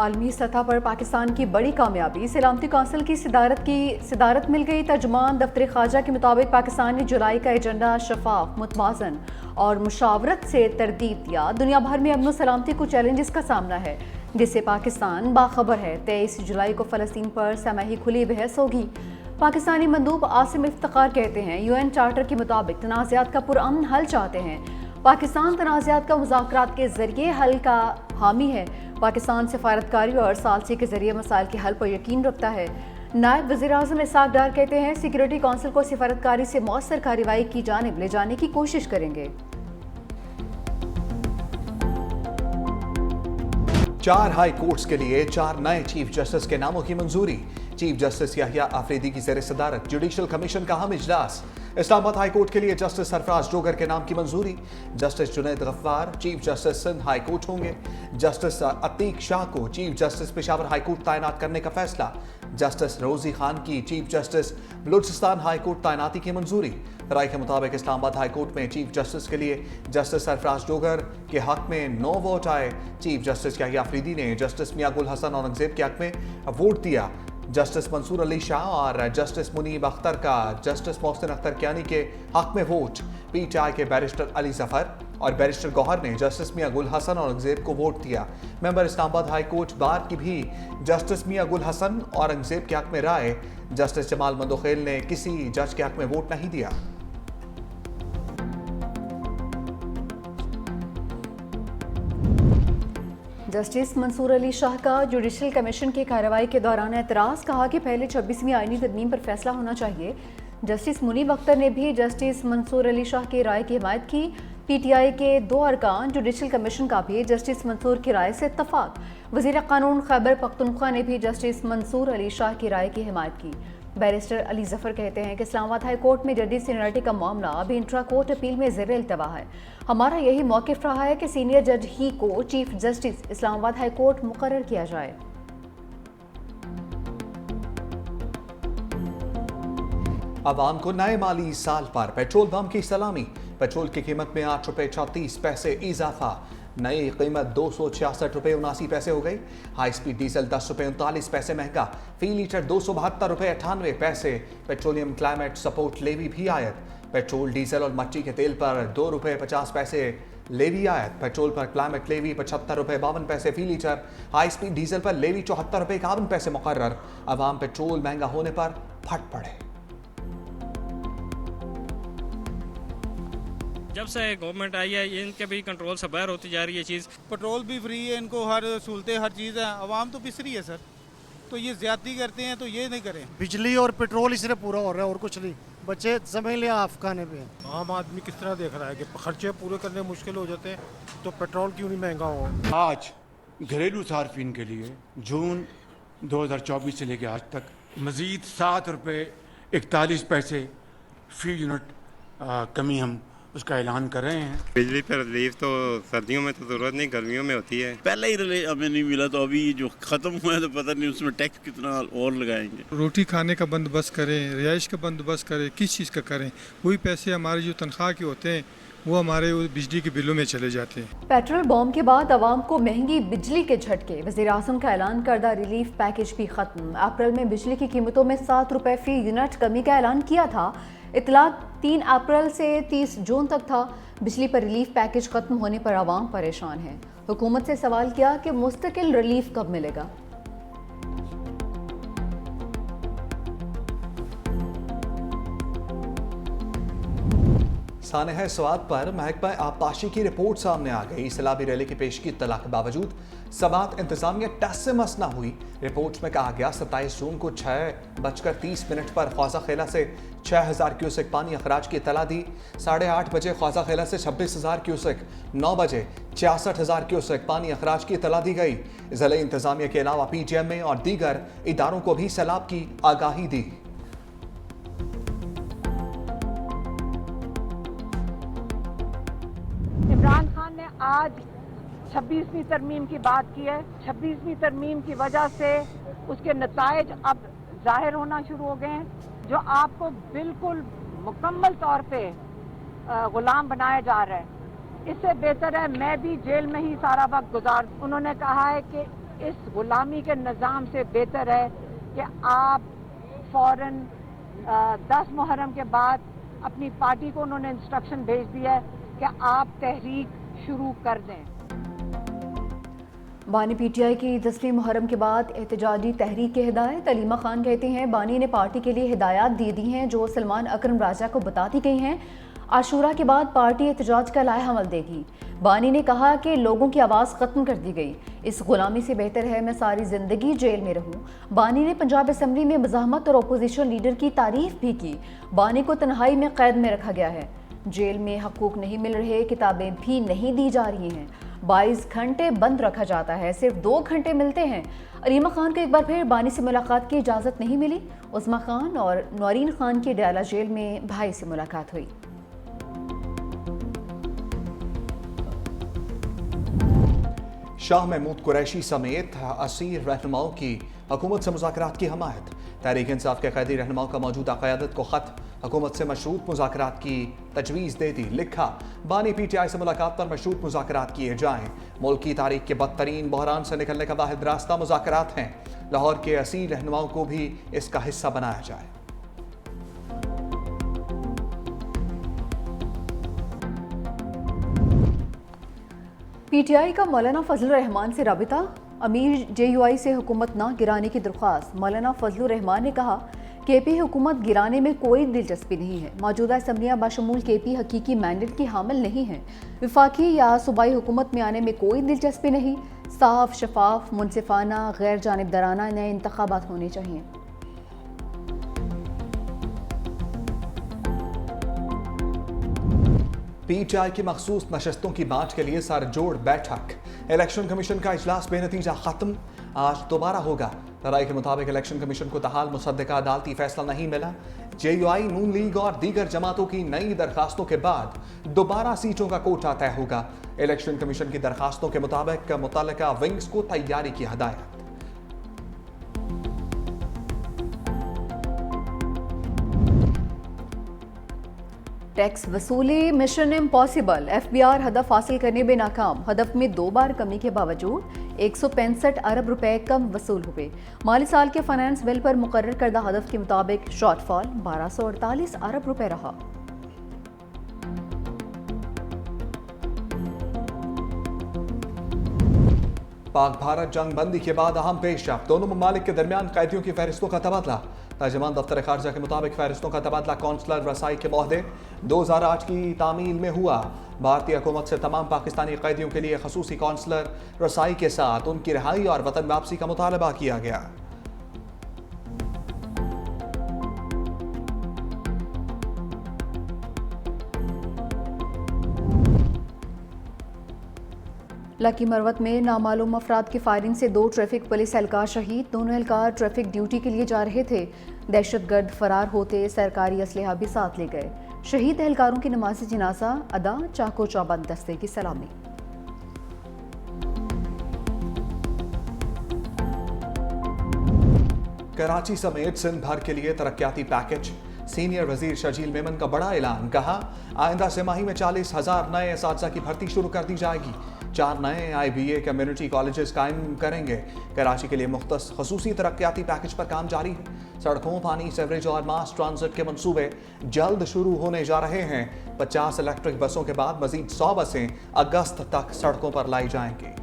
आलमी सतह पर पाकिस्तान की बड़ी कामयाबी, सलामती कौंसिल की सदारत मिल गई। तर्जुमान दफ्तर ख्वाजा के मुताबिक पाकिस्तान ने जुलाई का एजेंडा शफाफ, मुतवाज़न और मुशावरत से तरतीब दिया। दुनिया भर में अमन सलामती को चैलेंजेस का सामना है, जिससे पाकिस्तान बाखबर है। 23 जुलाई को फ़लस्तीन पर समाही खुली बहस होगी। पाकिस्तानी मंदूब आसिम इफ्तिखार कहते हैं, UN चार्टर के मुताबिक तनाज़ात का पुरअमन हल चाहते हैं। पाकिस्तान तनाज़ात का मुज़ाकरात के ज़रिए हल का हामी है। पाकिस्तान सफारतकारी और सालसी के ज़रिए मसाइल के हल पर यकीन रखता है। नायब वज़ीर-ए-आज़म इसहाक डार कहते हैं, सिक्योरिटी कौंसिल को सफारतकारी से मौसर कार्रवाई की जानिब ले जाने की कोशिश करेंगे। 4 हाई कोर्ट्स के लिए 4 नए चीफ जस्टिस के नामों की मंजूरी। चीफ जस्टिस याहिया आफरीदी की ज़ेर सदारत जुडिशल कमीशन का अहम इजलास। इस्लामाबाद हाई कोर्ट के लिए जस्टिस सरफराज डोगर के नाम की मंजूरी। Justice Junaid Gaffar chief justice Sindh high court होंगे। जस्टिस अतीक शाह को chief justice Peshawar high court तैनात करने का फैसला। जस्टिस रोजी खान की chief justice Balochistan high court तैनाती की मंजूरी। राय के मुताबिक इस्लामाबाद हाई कोर्ट में चीफ जस्टिस के लिए जस्टिस सरफराज डोगर के हक में 9 वोट आए। चीफ जस्टिस याहिया आफरीदी ने जस्टिस मियां गुल हसन औरंगजेब के हक में वोट दिया। जस्टिस मंसूर अली शाह और जस्टिस मुनीब अख्तर का जस्टिस मोहसिन अख्तर कियानी के हक में वोट। PTI के बैरिस्टर अली जफर और बैरिस्टर गौहर ने जस्टिस मियां गुल हसन औरंगजेब को वोट दिया। Member Islamabad high court bar की भी जस्टिस मियां गुल हसन औरंगजेब के हक में राय। जस्टिस जमाल मंदोखेल ने किसी जज के हक में वोट नहीं दिया। जस्टिस मंसूर अली शाह का जुडिशल कमीशन की कार्रवाई के दौरान एतराज़, कहा कि पहले 26वीं आईनी तरमीम पर फैसला होना चाहिए। जस्टिस मुनीब अख्तर ने भी जस्टिस मंसूर अली शाह की राय की हिमायत की। PTI के 2 अरकान जुडिशल कमीशन का भी जस्टिस मंसूर की राय से इत्तफाक। वज़ीर क़ानून खैबर पख्तूनख्वा ने भी जस्टिस मंसूर अली शाह की राय की हिमायत की। बैरिस्टर अली जफर कहते हैं कि इस्लामाबाद हाई कोर्ट में जजेस सीनियरिटी का मामला अभी इंट्रा कोर्ट अपील में ज़ेर इल्तवा है। हमारा यही मौक़िफ़ रहा है कि सीनियर जज ही को chief justice Islamabad high court मुकर्रर किया जाए। अवाम को नए माली साल पर पेट्रोल पंप की सलामी। पेट्रोल की कीमत में 8 रुपये 34 पैसे इजाफा। नई कीमत 266 रुपये 79 पैसे हो गई। हाई स्पीड डीजल 10 रुपये 39 पैसे महंगा। फी लीटर 272 रुपये 98 पैसे। पेट्रोलियम क्लाइमेट सपोर्ट लेवी भी आयत। पेट्रोल डीजल और मट्टी के तेल पर 2 रुपये 50 पैसे लेवी आयत। पेट्रोल पर क्लाइमेट लेवी 75 रुपये 52 पैसे फी लीटर। हाई स्पीड डीजल पर लेवी 74 रुपये 51 पैसे मुकर्रर। अवाम पेट्रोल महंगा होने पर फट पड़े। जब से गवर्नमेंट आई है इनके भी कंट्रोल से बाहर होती जा रही है चीज़। पेट्रोल भी फ्री है, इनको हर सहूलतें हर चीज़ है। आवाम तो पिस रही है सर, तो ये ज्यादती करते हैं तो ये नहीं करें। बिजली और पेट्रोल इससे पूरा हो रहा है और कुछ नहीं। बच्चे समझ लिया आप खाने पे। आम आदमी किस तरह देख रहा है कि खर्चे पूरे करने मुश्किल हो जाते हैं, तो पेट्रोल क्यों नहीं महंगा हो। आज घरेलू सार्फिन के लिए जून 2024 से लेकर आज तक मज़ीद 7 रुपये 41 पैसे फी यूनिट कमी हम उसका ऐलान कर रहे हैं। बिजली पर रिलीफ तो सर्दियों में तो जरूरत नहीं, गर्मियों में होती है। पहले ही हमें नहीं मिला, तो अभी जो खत्म हुआ है तो पता नहीं उसमें टैक्स कितना और लगाएंगे। रोटी खाने का बंदोबस्त करें, रिहाइश का बंदोबस्त करें, किस चीज़ का करें, वही पैसे हमारे जो तनख्वाह के होते हैं वो हमारे बिजली के बिलों में चले जाते हैं। पेट्रोल बम के बाद आवाम को महंगी बिजली के झटके। वज़ीर-ए-आज़म का ऐलान करदा रिलीफ पैकेज भी खत्म। अप्रैल में बिजली की कीमतों में 7 रुपये फी यूनिट कमी का ऐलान किया था। इतलाक 3 अप्रैल से 30 जून तक था। बिजली पर रिलीफ पैकेज खत्म होने पर आवाम परेशान है। हुकूमत से सवाल किया कि मुस्तकिल रिलीफ कब मिलेगा। सानह स्वाद पर महकमा आबपाशी की रिपोर्ट सामने आ गई। सैलाबी रैली की पेश की इत्तला के बावजूद समात इंतजामिया टस से मस न हुई। रिपोर्ट में कहा गया 27 जून को 6:30 पर ख्वाजा खेला से 6000 क्यूसेक पानी अखराज की इत्तला दी। 8:30 बजे ख्वाजा खेला से 26,000 क्यूसेक, 9 बजे 66,000 क्यूसेक पानी अखराज की इत्तला दी गई। ज़िला इंतजामिया के अलावा PGMA और दीगर इदारों को भी सैलाब की आगाही दी। इमरान खान ने आज 26वीं तरमीम की बात की है। 26वीं तरमीम की वजह से उसके नतायज अब जाहिर होना शुरू हो गए हैं, जो आपको बिल्कुल मुकम्मल तौर पे गुलाम बनाया जा रहा है। इससे बेहतर है मैं भी जेल में ही सारा वक्त गुजार। उन्होंने कहा है कि इस गुलामी के निज़ाम से बेहतर है कि आप फ़ौरन 10 मुहर्रम के बाद अपनी पार्टी को उन्होंने इंस्ट्रक्शन भेज दिया है कि आप तहरीक शुरू कर दें। बानी पीटीआई की 10वीं मुहर्रम के बाद एहतजाजी तहरीक की हिदायत। अलीमा खान कहती हैं बानी ने पार्टी के लिए हिदायत दे दी हैं जो सलमान अकरम राजा को बता दी गई हैं। आशूरा के बाद पार्टी एहतजाज का लाहेहमल देगी। बानी ने कहा कि लोगों की आवाज़ ख़त्म कर दी गई, इस गुलामी से बेहतर है मैं सारी ज़िंदगी जेल में रहूं। बानी ने पंजाब असम्बली में मज़ाहमत और अपोजिशन लीडर की तारीफ भी की। बानी को तन्हाई में कैद में रखा गया है, जेल में हकूक़ नहीं मिल रहे, किताबें भी नहीं दी जा रही हैं, 22 घंटे बंद रखा जाता है, सिर्फ 2 घंटे मिलते हैं। अलीमा खान को एक बार फिर बानी से मुलाकात की इजाज़त नहीं मिली। उस्मा खान और नौरीन खान की डयाला जेल में भाई से मुलाकात हुई। शाह महमूद कुरैशी समेत असीर रहनुमाओं की हुकूमत से मुज़ाकरात की हमायत। तहरीक इंसाफ के कैदी रहनुमाओं का मौजूदा क़यादत को ख़त हुकूमत से मशरूत मुज़ाकरात की तजवीज़ दे दी। लिखा बानी पीटीआई से मुलाकात पर मशरूत मुज़ाकरात किए जाएँ। मुल्क की तारीख के बदतरीन बहरान से निकलने का वाहिद रास्ता मुज़ाकरात हैं। लाहौर के असीर रहनुमाओं को भी इसका हिस्सा बनाया जाए। पीटीआई का मौलाना फजलुर रहमान से राबिता। अमीर जेयूआई से हुकूमत ना गिराने की दरख्वास्त। मौलाना फजलुर रहमान ने कहा केपी हुकूमत गिराने में कोई दिलचस्पी नहीं है। मौजूदा असम्बलियाँ बाशमूल केपी हकीकी मैंडेट की हामिल नहीं हैं। विफाकी या सूबाई हुकूमत में आने में कोई दिलचस्पी नहीं। साफ, शफाफ, मुनसिफाना, गैर जानिबदाराना नए इंतखाबात होने चाहिए। पीटीआई की मखसूस नशस्तों की बाँट के लिए सरजोड़ बैठक। इलेक्शन कमीशन का इजलास बेनतीजा खत्म, आज दोबारा होगा। राय के मुताबिक इलेक्शन कमीशन को तहाल मुसद्दका अदालती फैसला नहीं मिला। जेयूआई, नून लीग और दीगर जमातों की नई दरखास्तों के बाद दोबारा सीटों का कोटा तय होगा। इलेक्शन कमीशन की दरखास्तों के मुताबिक मुतल्लिका विंग्स को तैयारी की हिदायत। टैक्स वसूली मिशन इम्पॉसिबल। एफबीआर हदफ हासिल करने में नाकाम। हदफ में 2 बार कमी के बावजूद 165 अरब रुपए कम वसूल हुए। माली साल के फाइनेंस बिल पर मुकर्रर करदा हदफ के मुताबिक शॉर्टफॉल 1248 अरब रुपए रहा। पाक भारत जंग बंदी के बाद अहम पेशरफ्त। दोनों ममालिक के दरमियान कैदियों की फहरिस्तों का तबादला। तर्जमान दफ्तर खारजा के मुताबिक फहरिस्तों का तबादला कौंसलर रसाई के मोहदे 2008 की तामील में हुआ। भारतीय हुकूमत से तमाम पाकिस्तानी कैदियों के लिए खसूसी कौंसलर रसाई के साथ उनकी रिहाई और वतन वापसी का मुतालबा किया गया। लकी मरवत में नामालूम अफराद की फायरिंग से 2 ट्रैफिक पुलिस एहलकार शहीद। दोनों एहलकार ट्रैफिक ड्यूटी के लिए जा रहे थे। दहशतगर्द फरार होते सरकारी असलहा भी साथ ले गए। शहीद एहलकारों की नमाज़ जनाजा अदा, चाको चौबंद दस्ते की सलामी। कराची समेत सिंध भर के लिए तरक्याती पैकेज। सीनियर वजीर शजील मेमन का बड़ा ऐलान। कहा आइंदा तिमाही में 40,000 नए असातिज़ा की भर्ती शुरू कर दी जाएगी। 4 नए IBA कम्युनिटी कॉलेजेस कायम करेंगे। कराची के लिए मुख्तस खसूसी तरक्याती पैकेज पर काम जारी है। सड़कों, पानी, सेवरेज और मास ट्रांजिट के मंसूबे जल्द शुरू होने जा रहे हैं। 50 इलेक्ट्रिक बसों के बाद मजीद 100 बसें अगस्त तक सड़कों पर लाई जाएंगी।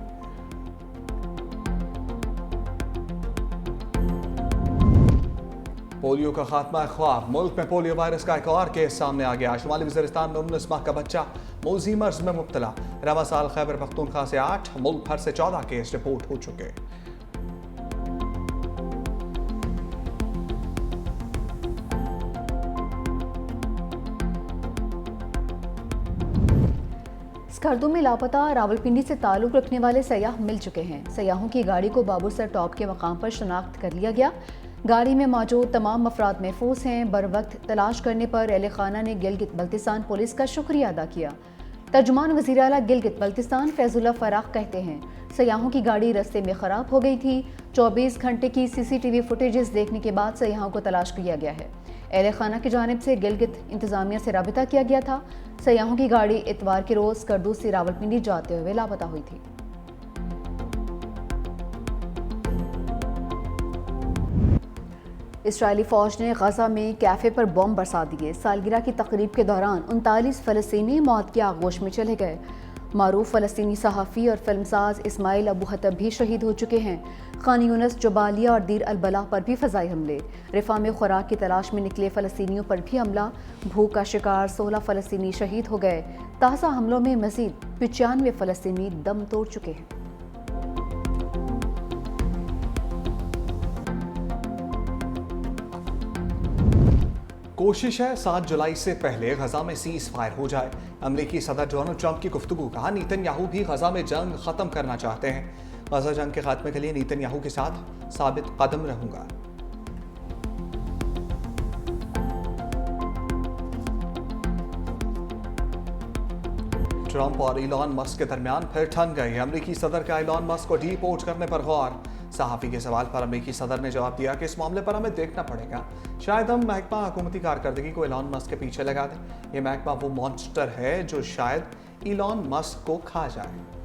पोलियो का खात्मा ख्वाब। मुल्क में पोलियो वायरस का एक और केस सामने आ गया। शुमाली वज़ीरिस्तान में 19 माह का बच्चा मौजी मर्ज में मुब्तला। रवा साल खैबर पख्तूनख्वा से 8, मुल्क भर से 14 केस रिपोर्ट हो चुके। स्कर्दू में लापता रावलपिंडी से ताल्लुक़ रखने वाले सयाह मिल चुके हैं। सयाहों की गाड़ी को बाबूसर टॉप के मकाम पर शनाख्त कर लिया गया। गाड़ी में मौजूद तमाम अफराद महफूज हैं। बर वक्त तलाश करने पर अहले खाना ने गिलगित बल्तिस्तान पुलिस का शुक्रिया अदा किया। तर्जुमान वज़ीर आला गिलगित बल्तिस्तान फैजुल्लाह फराख कहते हैं सयाहों की गाड़ी रास्ते में ख़राब हो गई थी। 24 घंटे की CCTV फुटेजेस देखने के बाद सयाहों को तलाश किया गया है। अहले खाना की जानिब से गिलगित इंतज़ामिया से राबिता किया गया था। सयाहों की गाड़ी इतवार के रोज़ स्कर्दू से रावलपिंडी जाते हुए लापता हुई थी। इसराइली फ़ौज ने गजा में कैफ़े पर बम बरसा दिए। सालगिरह की तकरीब के दौरान 39 फ़लस्तीनी मौत की आगोश में चले गए। मारूफ फ़लस्तीनी सहाफ़ी और फिल्मसाज इस्माइल अबू हतब भी शहीद हो चुके हैं। खान यूनिस, जबालिया और दीर अल-बलाह पर भी फ़ज़ाई हमले। रिफा में खुराक की तलाश में निकले फ़लस्तीनियों पर भी हमला। भूख का शिकार 16 फ़लस्तीनी शहीद हो गए। ताज़ा हमलों में मज़ीद 95 फ़लस्तीनी दम तोड़ चुके हैं। कोशिश है 7 जुलाई से पहले गजा में सीज फायर हो जाए। अमेरिकी सदर डोनाल्ड ट्रंप की गुफ्तगू, कहा नेतन्याहू भी गजा में जंग खत्म करना चाहते हैं। गजा जंग के खात्मे के लिए नेतन्याहू के साथ साबित कदम रहूंगा। ट्रंप और इलॉन मस्क के दरमियान फिर ठन गई। अमेरिकी सदर का इलॉन मस्क को डीपोर्ट करने पर गौर। सहाफ़ी के सवाल पर अमेरिकी सदर ने जवाब दिया कि इस मामले पर हमें देखना पड़ेगा। शायद हम महकमा हुकूमती कारकर्दगी को इलॉन मस्क के पीछे लगा दें। यह महकमा वो मॉन्स्टर है जो शायद इलॉन मस्क को खा जाए।